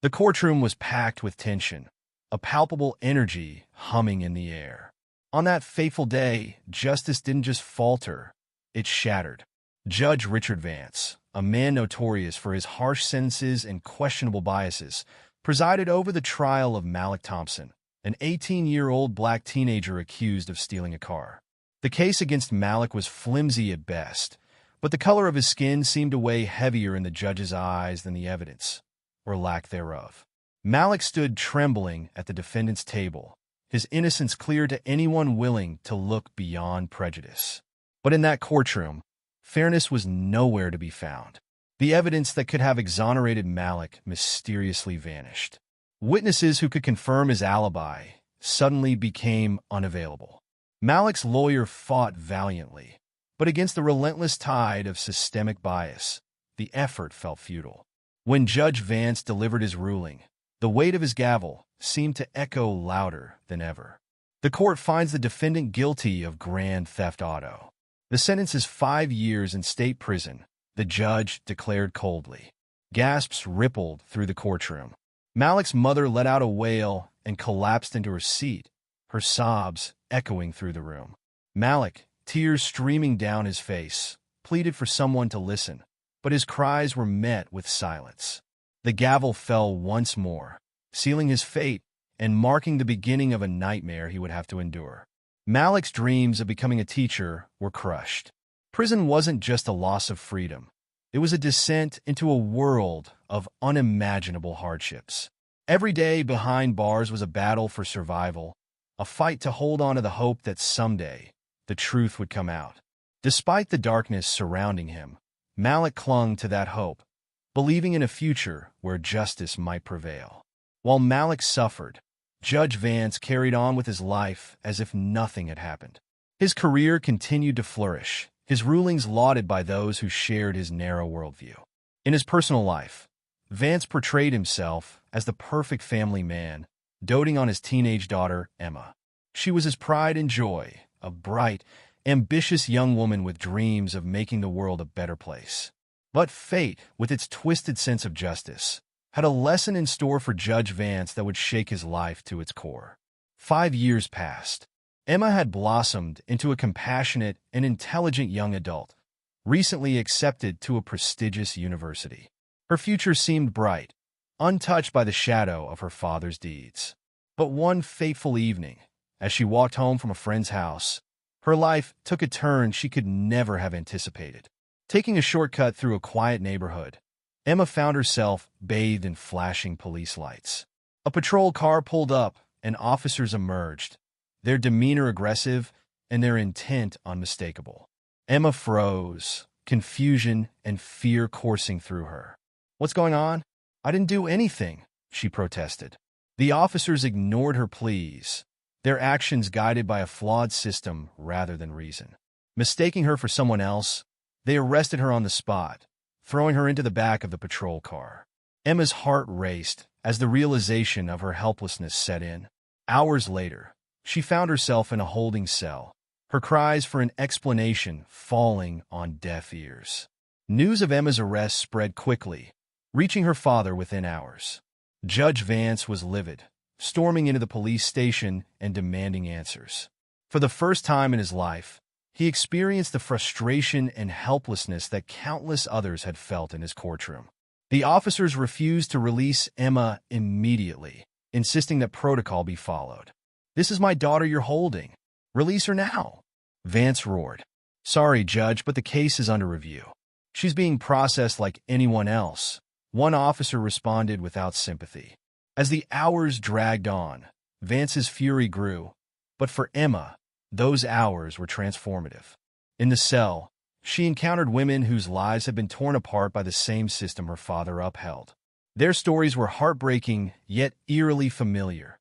The courtroom was packed with tension, a palpable energy humming in the air. On that fateful day, justice didn't just falter, it shattered. Judge Richard Vance, a man notorious for his harsh sentences and questionable biases, presided over the trial of Malik Thompson, an 18-year-old black teenager accused of stealing a car. The case against Malik was flimsy at best, but the color of his skin seemed to weigh heavier in the judge's eyes than the evidence, or lack thereof. Malik stood trembling at the defendant's table, his innocence clear to anyone willing to look beyond prejudice. But in that courtroom, fairness was nowhere to be found. The evidence that could have exonerated Malik mysteriously vanished. Witnesses who could confirm his alibi suddenly became unavailable. Malik's lawyer fought valiantly, but against the relentless tide of systemic bias, the effort felt futile. When Judge Vance delivered his ruling, the weight of his gavel seemed to echo louder than ever. The court finds the defendant guilty of grand theft auto. The sentence is 5 years in state prison, the judge declared coldly. Gasps rippled through the courtroom. Malik's mother let out a wail and collapsed into her seat, her sobs echoing through the room. Malik, tears streaming down his face, pleaded for someone to listen, but his cries were met with silence. The gavel fell once more, sealing his fate and marking the beginning of a nightmare he would have to endure. Malik's dreams of becoming a teacher were crushed. Prison wasn't just a loss of freedom. It was a descent into a world of unimaginable hardships. Every day behind bars was a battle for survival, a fight to hold on to the hope that someday the truth would come out. Despite the darkness surrounding him, Malik clung to that hope, believing in a future where justice might prevail. While Malik suffered, Judge Vance carried on with his life as if nothing had happened. His career continued to flourish, his rulings lauded by those who shared his narrow worldview. In his personal life, Vance portrayed himself as the perfect family man, doting on his teenage daughter, Emma. She was his pride and joy, a bright, ambitious young woman with dreams of making the world a better place. But fate, with its twisted sense of justice, had a lesson in store for Judge Vance that would shake his life to its core. 5 years passed. Emma had blossomed into a compassionate and intelligent young adult, recently accepted to a prestigious university. Her future seemed bright, untouched by the shadow of her father's deeds. But one fateful evening, as she walked home from a friend's house, her life took a turn she could never have anticipated. Taking a shortcut through a quiet neighborhood, Emma found herself bathed in flashing police lights. A patrol car pulled up, and officers emerged, their demeanor aggressive and their intent unmistakable. Emma froze, confusion and fear coursing through her. "What's going on? I didn't do anything," she protested. The officers ignored her pleas, their actions guided by a flawed system rather than reason. Mistaking her for someone else, they arrested her on the spot, throwing her into the back of the patrol car. Emma's heart raced as the realization of her helplessness set in. Hours later, she found herself in a holding cell, her cries for an explanation falling on deaf ears. News of Emma's arrest spread quickly, reaching her father within hours. Judge Vance was livid, storming into the police station and demanding answers. For the first time in his life, he experienced the frustration and helplessness that countless others had felt in his courtroom. The officers refused to release Emma immediately, insisting that protocol be followed. "This is my daughter you're holding. Release her now," Vance roared. "Sorry, Judge, but the case is under review. She's being processed like anyone else," one officer responded without sympathy. As the hours dragged on, Vance's fury grew, but for Emma, those hours were transformative. In the cell, she encountered women whose lives had been torn apart by the same system her father upheld. Their stories were heartbreaking, yet eerily familiar.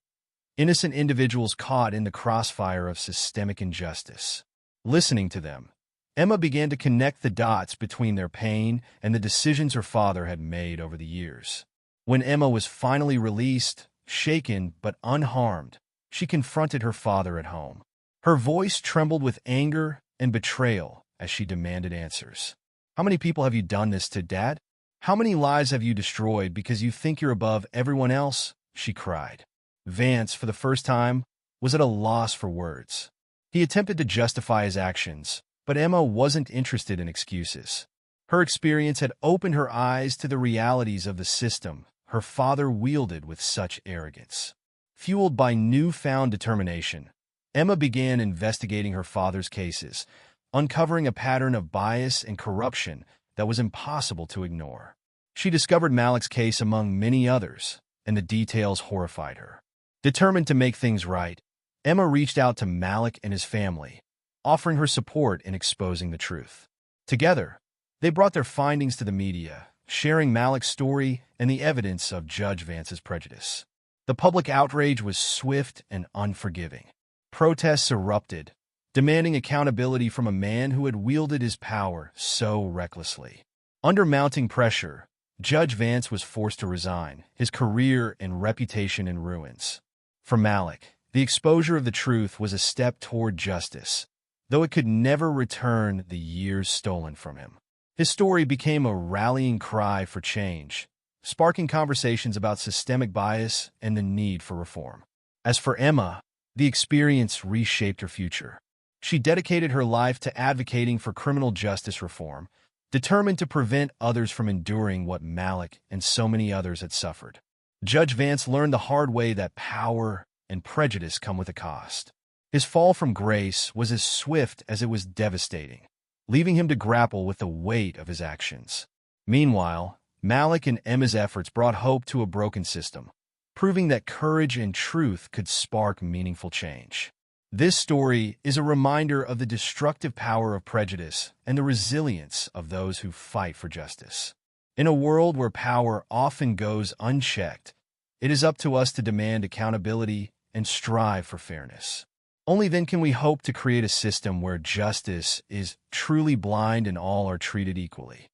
Innocent individuals caught in the crossfire of systemic injustice. Listening to them, Emma began to connect the dots between their pain and the decisions her father had made over the years. When Emma was finally released, shaken but unharmed, she confronted her father at home. Her voice trembled with anger and betrayal as she demanded answers. "How many people have you done this to, Dad? How many lives have you destroyed because you think you're above everyone else? She cried. Vance, for the first time, was at a loss for words. He attempted to justify his actions, but Emma wasn't interested in excuses. Her experience had opened her eyes to the realities of the system her father wielded with such arrogance. Fueled by newfound determination, Emma began investigating her father's cases, uncovering a pattern of bias and corruption that was impossible to ignore. She discovered Malik's case among many others, and the details horrified her. Determined to make things right, Emma reached out to Malik and his family, offering her support in exposing the truth. Together, they brought their findings to the media, sharing Malik's story and the evidence of Judge Vance's prejudice. The public outrage was swift and unforgiving. Protests erupted, demanding accountability from a man who had wielded his power so recklessly. Under mounting pressure, Judge Vance was forced to resign, his career and reputation in ruins. For Malik, the exposure of the truth was a step toward justice, though it could never return the years stolen from him. His story became a rallying cry for change, sparking conversations about systemic bias and the need for reform. As for Emma, the experience reshaped her future. She dedicated her life to advocating for criminal justice reform, determined to prevent others from enduring what Malik and so many others had suffered. Judge Vance learned the hard way that power and prejudice come with a cost. His fall from grace was as swift as it was devastating, leaving him to grapple with the weight of his actions. Meanwhile, Malik and Emma's efforts brought hope to a broken system, proving that courage and truth could spark meaningful change. This story is a reminder of the destructive power of prejudice and the resilience of those who fight for justice. In a world where power often goes unchecked, it is up to us to demand accountability and strive for fairness. Only then can we hope to create a system where justice is truly blind and all are treated equally.